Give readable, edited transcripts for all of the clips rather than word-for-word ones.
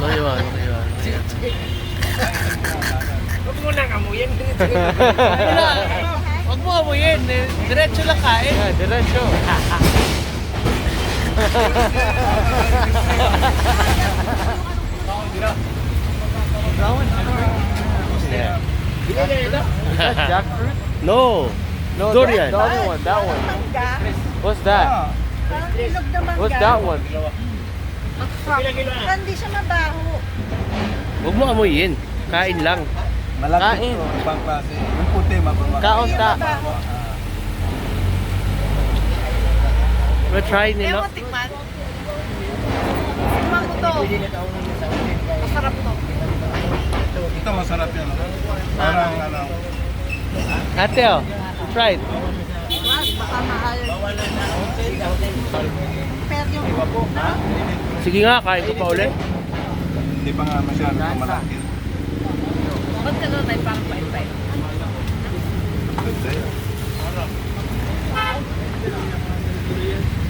Iwan. Huwag mo nang amuyin. Huwag mo amuyin. Diretso lang kain. Diretso. Yeah. Jackfruit? No. No, Durian. The other one, that one. Mangga. What's that? Parang ilog na mangga. What's that one? Hindi siya mabaho. Huwag mo amuyin. Kain lang. Malaki Kain. ito, ibang klase. Yung puti, mabawa. Kaunta. Mabaho. We'll try nila. Ewan, tikman. Tikman ko to. Masarap to. Ito masarap yan. Parang ano. Ate, oh. Try it. Mas, baka mahal. Pero yung... Sige nga, kain ko pa ulit. Hindi pa nga masyado malaki. Ba't ka doon tayo parang pait-pait?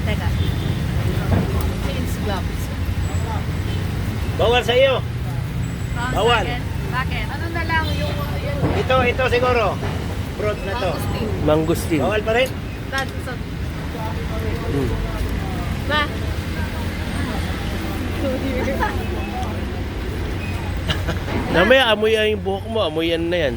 Teka. Change gloves. Bawal sa iyo. Bawal. Bakit? Ano na lang yung... Ito siguro. Broad na to. Mangustin. Bawal pa rin? So, Mm. ba? Namaya, amoy yung buhok mo. Amoy yan na yan.